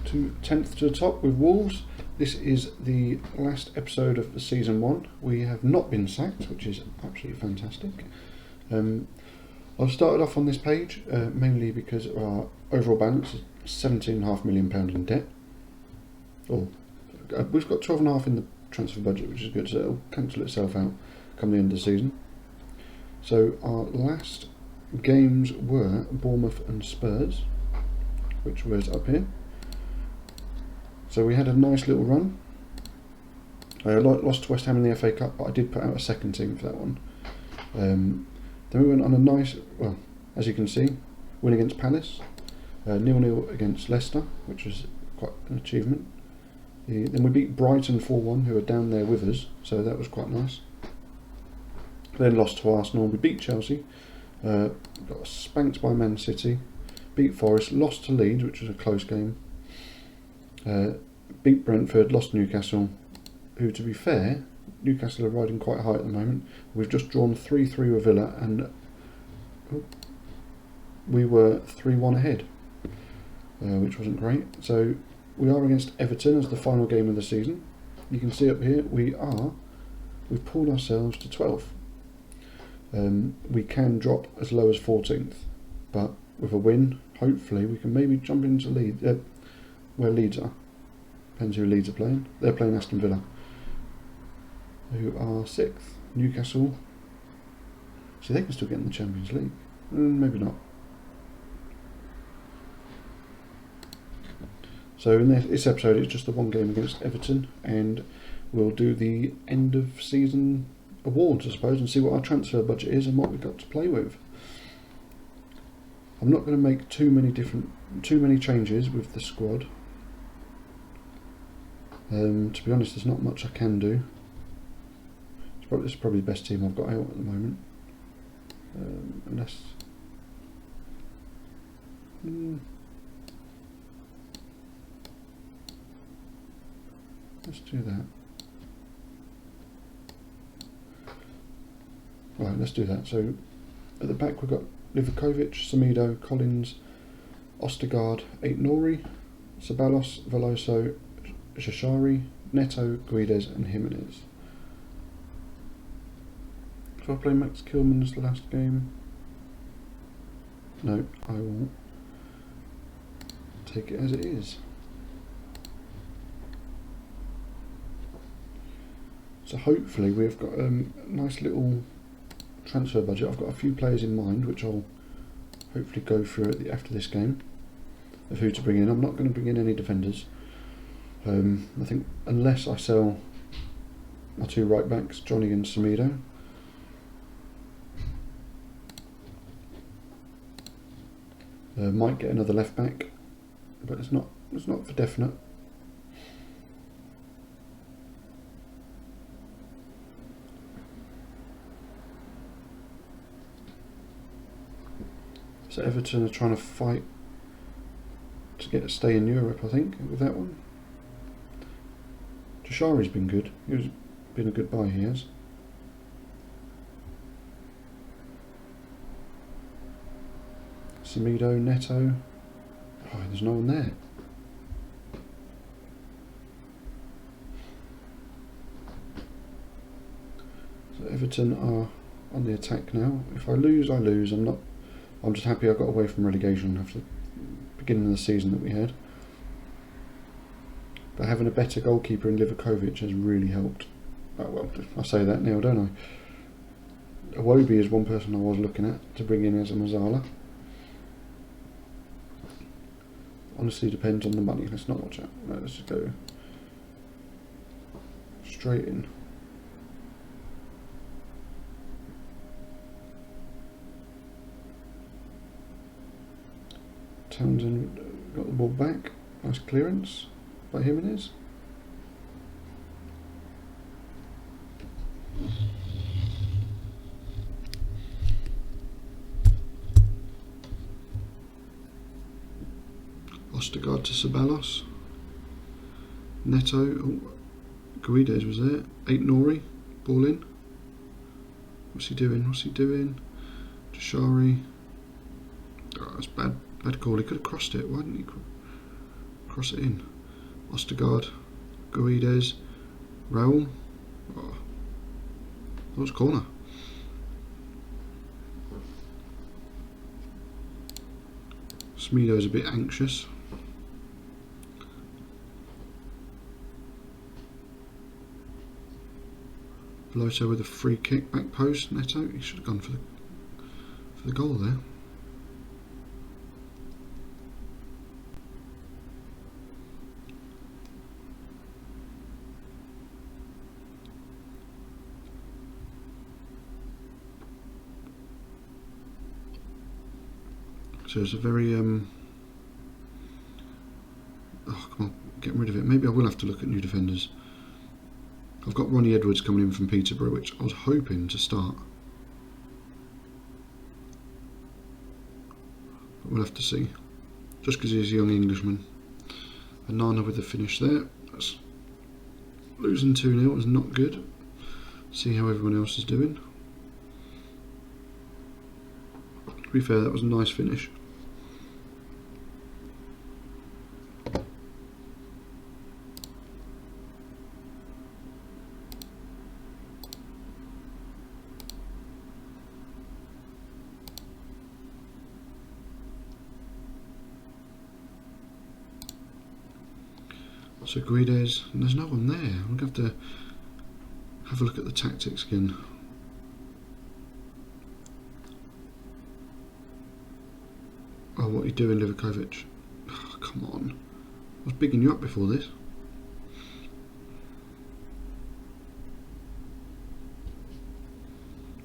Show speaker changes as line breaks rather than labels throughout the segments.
to 10th to the top with Wolves. This is the last episode of season 1. We have not been sacked, which is absolutely fantastic. I've started off on this page mainly because our overall balance is £17.5 million in debt. We've got 12.5 in the transfer budget, which is good, so it'll cancel itself out come the end of the season. So our last games were Bournemouth and Spurs, which was up here. So we had a nice little run. I lost to West Ham in the FA Cup, but I did put out a second team for that one. Then we went on a nice, well, as you can see, win against Palace, 0-0 against Leicester, which was quite an achievement. Then we beat Brighton 4-1, who are down there with us, so that was quite nice. Then lost to Arsenal. We beat Chelsea, got spanked by Man City, beat Forest, lost to Leeds, which was a close game. Beat Brentford, lost to Newcastle, who, to be fair, Newcastle are riding quite high at the moment. We've just drawn 3-3 with Villa, and we were 3-1 ahead, which wasn't great. So we are against Everton as the final game of the season. You can see up here we've pulled ourselves to 12th. We can drop as low as 14th, but with a win, hopefully we can maybe jump into Leeds, where Leeds are. Depends who Leeds are playing. They're playing Aston Villa, who are 6th. Newcastle, so they can still get in the Champions League. Maybe not. So in this episode it's just the one game against Everton, and we'll do the end of season awards, I suppose, and see what our transfer budget is and what we've got to play with. I'm not going to make too many changes with the squad. To be honest, there's not much I can do. This is probably the best team I've got out at the moment. Unless... let's do that. Right, let's do that. So at the back we've got Livakovic, Semedo, Collins, Ostergaard, Aït-Nouri, Ceballos, Veloso, Shashari, Neto, Guedes and Jimenez. If I play Max Kilman as the last game? No, I will take it as it is. So hopefully we've got a nice little transfer budget. I've got a few players in mind which I'll hopefully go through after this game of who to bring in. I'm not going to bring in any defenders. I think unless I sell my 2 right backs, Johnny and Semedo. Might get another left back, but it's not for definite. So Everton are trying to fight to stay in Europe, I think, with that one. Jashari's been good. He's been a good buy, he has. Semedo, Neto. Oh, there's no one there. So Everton are on the attack now. If I lose, I lose. I'm just happy I got away from relegation after the beginning of the season that we had. But having a better goalkeeper in Livakovic has really helped. Oh, well, I say that now, don't I? Iwobi is one person I was looking at to bring in as a Mazzala. Honestly, depends on the money. Let's not watch that. No, let's just go straight in. Townsend got the ball back. Nice clearance by Jimenez. Ostergaard to Ceballos. Neto. Guedes was there. Aït-Nouri. Ball in. What's he doing? Jashari. Oh, that's bad call. He could have crossed it. Why didn't he cross cross it in. Ostergaard, Guides, Raul. Oh, that was a corner. Smido's a bit anxious. Veloso with a free kick, back post. Neto, he should have gone for the goal there. So it's a very oh come on, getting rid of it. Maybe I will have to look at new defenders. I've got Ronnie Edwards coming in from Peterborough, which I was hoping to start, but we'll have to see. Just because he's a young Englishman. And Nana with the finish there. That's losing 2-0 is not good. See how everyone else is doing. To be fair, that was a nice finish. So Guides, and there's no one there. I'm going to have a look at the tactics again. Oh, what are you doing, Livakovic? Oh, come on. I was bigging you up before this.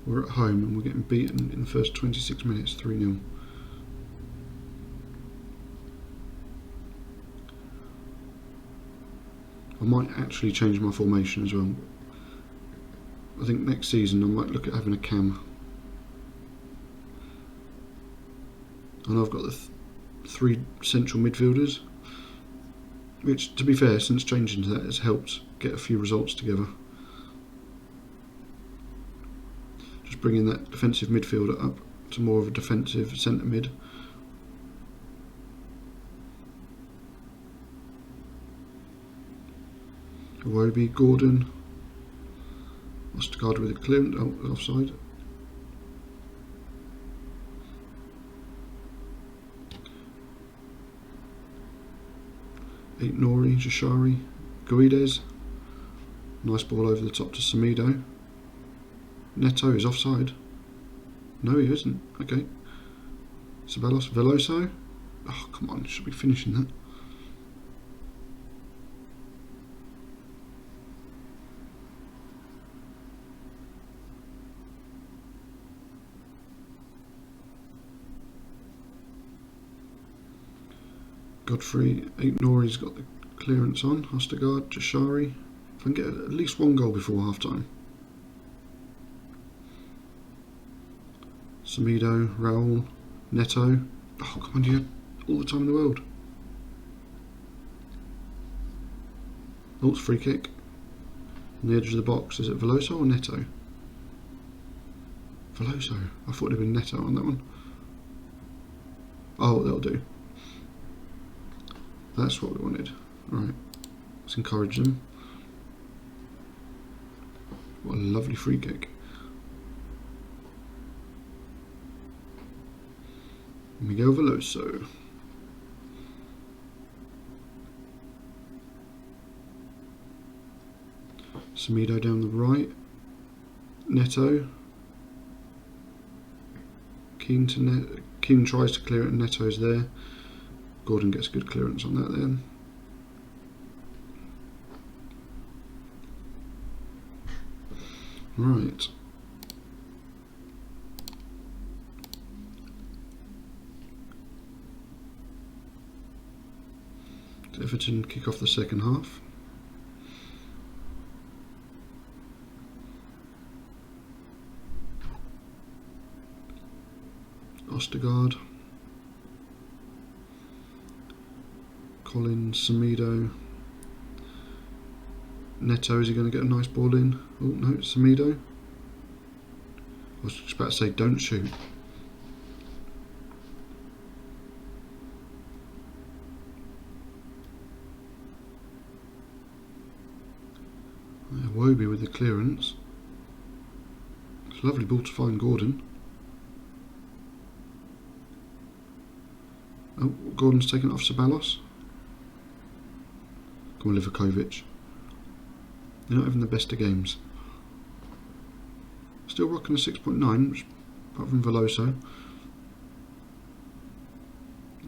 We're at home and we're getting beaten in the first 26 minutes, 3-0. I might actually change my formation as well. I think next season I might look at having a cam. I know I've got the three central midfielders, which, to be fair, since changing to that has helped get a few results together. Just bringing that defensive midfielder up to more of a defensive centre mid. Iwobi, Gordon, Ostergaard with a clearance, offside. Nori, Jashari, Guides. Nice ball over the top to Samido. Neto is offside. No, he isn't. Okay. Ceballos, Veloso. Oh, come on, should be finishing that. Godfrey, Nori's got the clearance on. Ostergaard, Jashari. If I can get at least one goal before half time. Samido, Raul, Neto. Oh, come on, you had all the time in the world. Oh, it's free kick. On the edge of the box. Is it Veloso or Neto? Veloso. I thought it would have been Neto on that one. Oh, that'll do. That's what we wanted. Right, let's encourage them. What a lovely free kick. Miguel Veloso. Samido down the right. Neto. Keane tries to clear it and Neto's there. Gordon gets good clearance on that then. Right. Everton kick off the second half. Ostergaard. Collins, Samido. Neto, is he going to get a nice ball in? Oh no, it's Samido. I was just about to say don't shoot. Wobie with the clearance. It's a lovely ball to find Gordon. Oh, Gordon's taken it off Sabalos. Come on, Livakovic. They're not having the best of games. Still rocking a 6.9, which, apart from Veloso.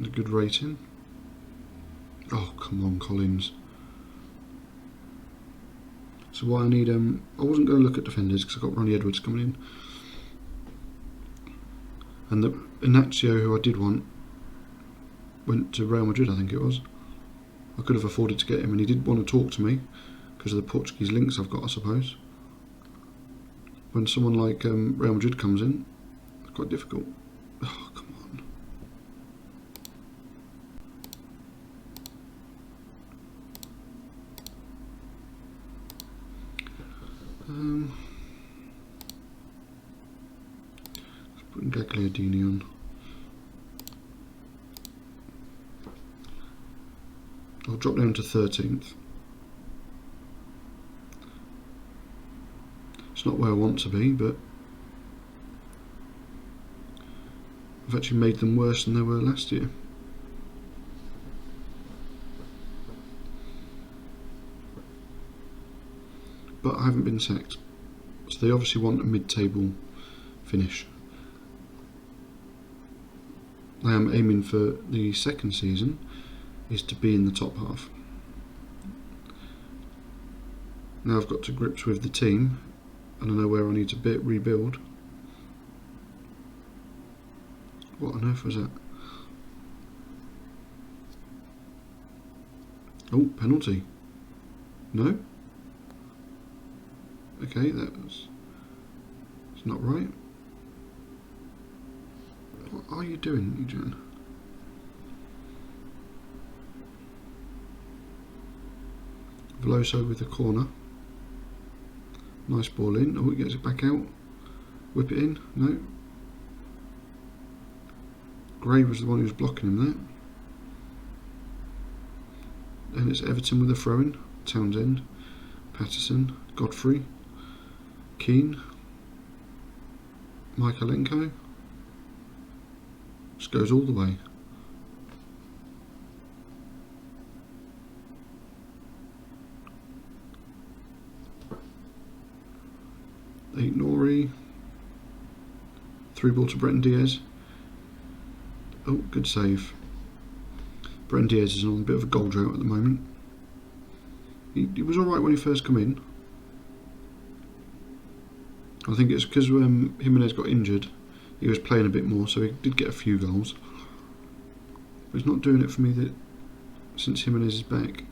A good rating. Oh, come on, Collins. So what I need, I wasn't going to look at defenders because I've got Ronnie Edwards coming in. And the Inacio, who I did want, went to Real Madrid, I think it was. I could have afforded to get him, and he did want to talk to me because of the Portuguese links I've got, I suppose. When someone like Real Madrid comes in, it's quite difficult. Oh, come on. Let's put Gagliardini on. I'll drop down to 13th. It's not where I want to be, but I've actually made them worse than they were last year. But I haven't been sacked, so they obviously want a mid-table finish. I am aiming for the second season is to be in the top half. Now I've got to grips with the team and I know where I need to rebuild. What on earth was that? Oh, penalty. No? Okay, it's not right. What are you doing, Eugene? Veloso with the corner. Nice ball in. Oh, he gets it back out. Whip it in. No. Gray was the one who was blocking him there. And it's Everton with a throw-in. Townsend, Patterson, Godfrey, Keane, Michaelenko. Just goes all the way. Nori. Through ball to Brenton Diaz. Oh, good save. Brenton Diaz is on a bit of a goal drought at the moment. He was alright when he first came in. I think it's because Jimenez got injured, he was playing a bit more, so he did get a few goals. But he's not doing it for me since Jimenez is back.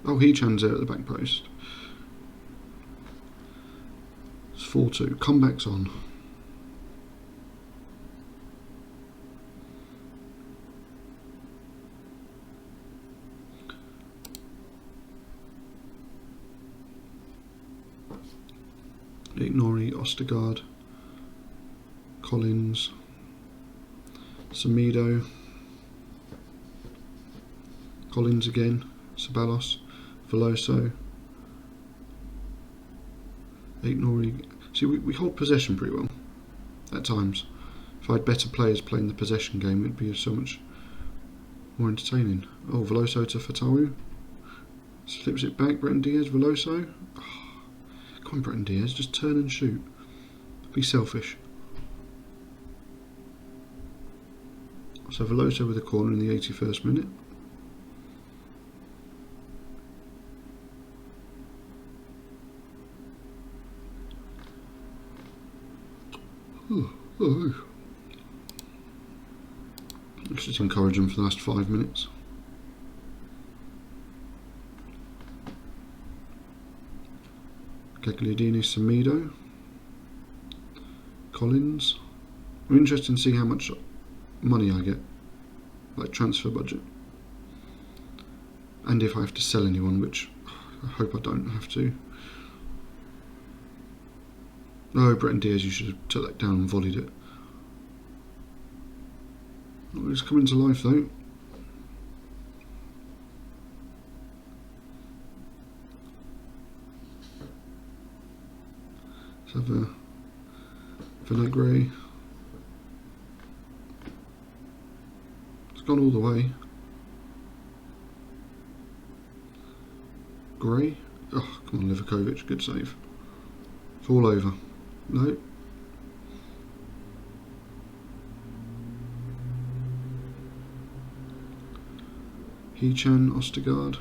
Oh, Hechan's there at the back post. It's 4-2. Comebacks on. Nori, Ostergaard, Collins, Semedo, Collins again, Sabalos, Veloso, Nori. See, we hold possession pretty well at times. If I had better players playing the possession game, it'd be so much more entertaining. Oh, Veloso to Fatawu. Slips it back, Brenton Diaz, Veloso. Oh, come on, Brenton Diaz, just turn and shoot. Be selfish. So Veloso with a corner in the 81st minute. Let's just encourage them for the last 5 minutes. Gagliardini, Semedo, Collins. I'm interested to see how much money I get, like transfer budget, and if I have to sell anyone, which I hope I don't have to. Oh, Brenton Diaz, you should have took that down and volleyed it. Oh, it's coming to life though. have a vinaigrette. It's gone all the way. Gray. Oh, come on, Livakovic, good save. It's all over. No. Hechan, Ostergaard.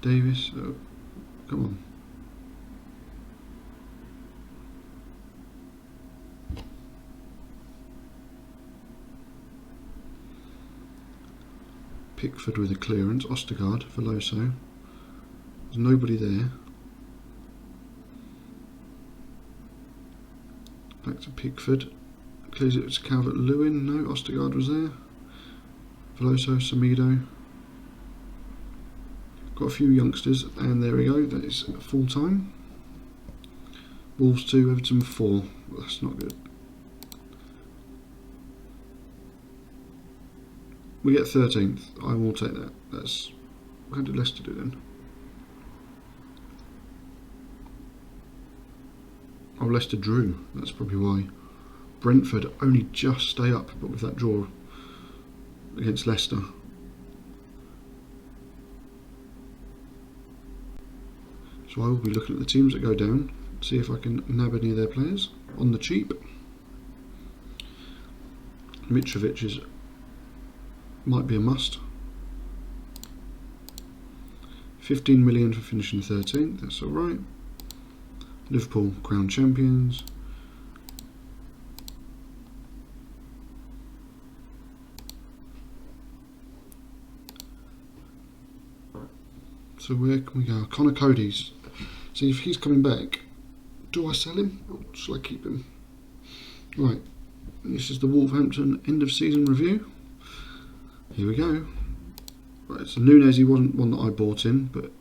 Davis. Oh, come on. Pickford with a clearance. Ostergaard, Veloso. There's nobody there. Back to Pickford. Clears it to Calvert-Lewin. No, Ostergaard was there. Veloso, Semedo. Got a few youngsters, and there we go. That is full time. Wolves 2, Everton 4. Well, that's not good. We get 13th. I will take that. That's. How did Leicester do then? Oh, Leicester drew. That's probably why. Brentford only just stay up, but with that draw against Leicester. So I will be looking at the teams that go down, see if I can nab any of their players on the cheap. Mitrovic might be a must. 15 million for finishing 13th, that's alright. Liverpool crowned champions. So where can we go? Connor Cody's. See if he's coming back. Do I sell him or shall I keep him? Right, this is the Wolverhampton end of season review. Here we go. Right, so Nunez, he wasn't one that I bought in, but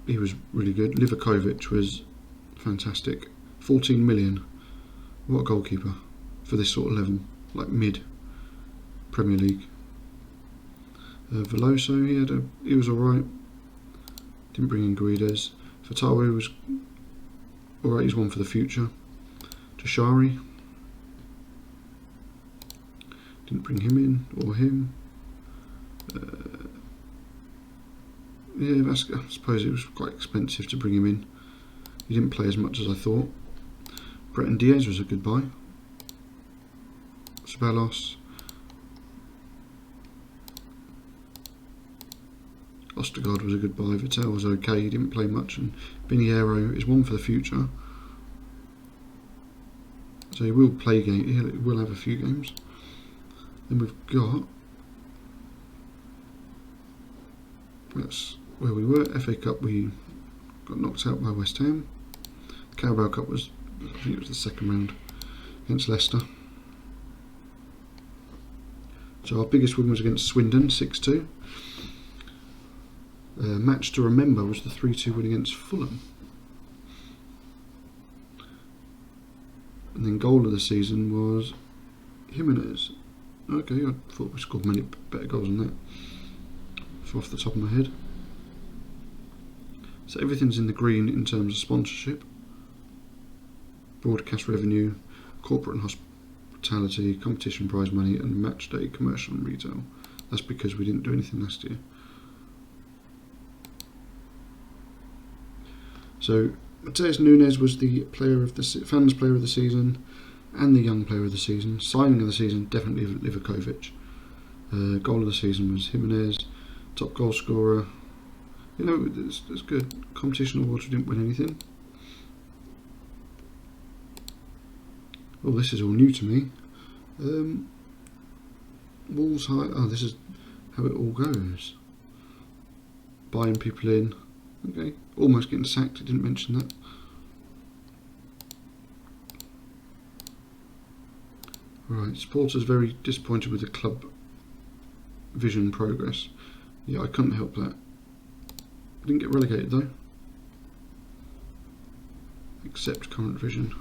he was really good. Livakovic was fantastic. 14 million. What a goalkeeper for this sort of level, like mid Premier League. Veloso, he was alright. Didn't bring in Guedes. Fatawi was alright, he's one for the future. Jashari. Didn't bring him in, or him. Yeah, Vasca, I suppose it was quite expensive to bring him in. He didn't play as much as I thought. Breton Diaz was a good buy. Ceballos. Ostergaard was a good buy. Vittel was okay, he didn't play much, and Biniero is one for the future. So he will play game. He will have a few games. Then we've got, that's where we were. FA Cup, we got knocked out by West Ham. Carabao Cup was, I think it was the second round against Leicester. So our biggest win was against Swindon, 6-2. Match to remember was the 3-2 win against Fulham. And then goal of the season was Jimenez. Okay, I thought we scored many better goals than that. So off the top of my head. So everything's in the green in terms of sponsorship, broadcast revenue, corporate and hospitality, competition prize money, and match day commercial and retail. That's because we didn't do anything last year. So Matheus Nunes was the player of the fans' player of the season and the young player of the season. Signing of the season, definitely Livakovic. Goal of the season was Jimenez. Top goal scorer. You know, it's good. Competition awards, we didn't win anything. Oh, this is all new to me. Wolves high. Oh, this is how it all goes. Buying people in. Okay, almost getting sacked. I didn't mention that. Right, supporters very disappointed with the club vision progress. Yeah, I couldn't help that. Didn't get relegated though. Accept current vision.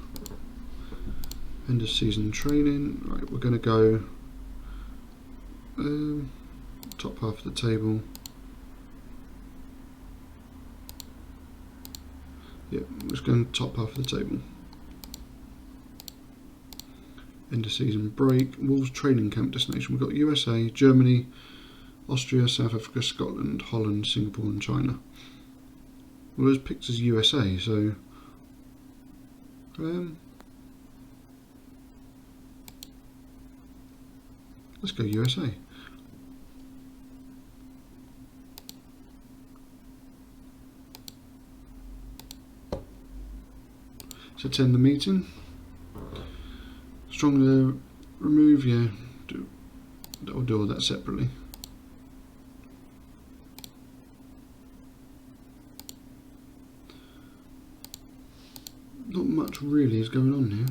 End of season training. Right, we're going to go top half of the table. Yep, let's go in the top half of the table. End of season break. Wolves training camp destination. We've got USA, Germany, Austria, South Africa, Scotland, Holland, Singapore and China. Well, it was picked as USA, so let's go USA. So attend the meeting. Strongly remove, yeah. I'll do all that separately. Not much really is going on here.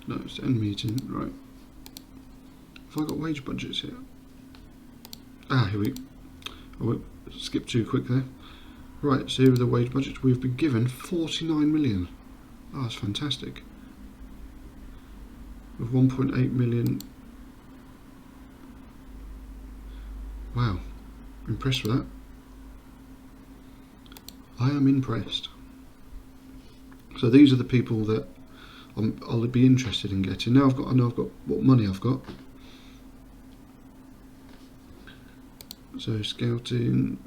No, it's the end meeting, right. Have I got wage budgets here? Ah, here we go. I won't skip too quick there. Right, so here are the wage budgets. We've been given 49 million. Oh, that's fantastic. With 1.8 million. Wow, impressed with that. I am impressed. So these are the people that I'll be interested in getting. Now I know I've got what money I've got. So scouting.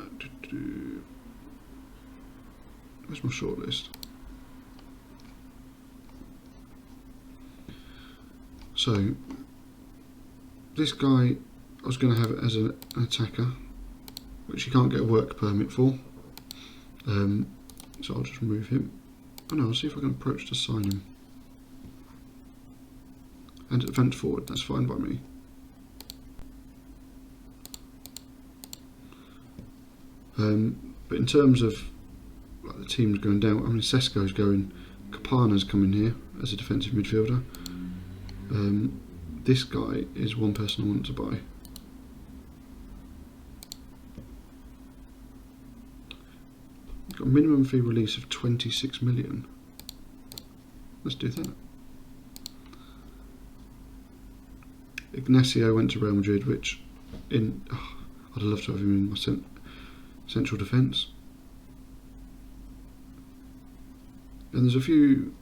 Where's my shortlist? So this guy I was going to have it as an attacker, which you can't get a work permit for. So I'll just remove him. Oh no, I'll see if I can approach to sign him. And advance forward, that's fine by me. But in terms of like, the teams going down, I mean Sesko's going, Kapana's coming here as a defensive midfielder. This guy is one person I want to buy. Got a minimum fee release of 26 million. Let's do that. Ignacio went to Real Madrid, which I'd love to have him in my central defence. And there's a few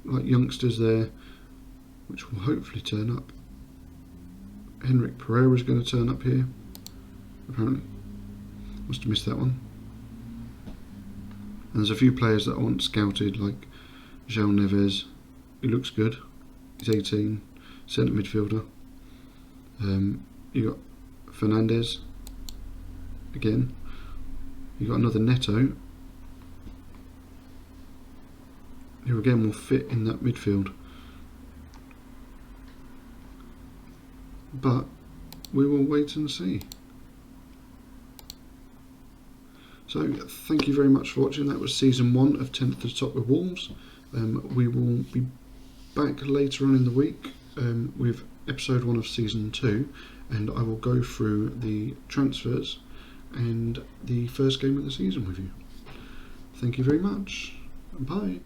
like youngsters there, which will hopefully turn up. Henrik Pereira is going to turn up here. Apparently, must have missed that one. And there's a few players that I want scouted, like João Neves. He looks good. He's 18, centre midfielder. You got Fernandez again. You got another Neto, who again will fit in that midfield. But we will wait and see. So thank you very much for watching. That was season 1 of 10th to the Top with Wolves. We will be back later on in the week with episode 1 of season 2, and I will go through the transfers and the first game of the season with you. Thank you very much. Bye.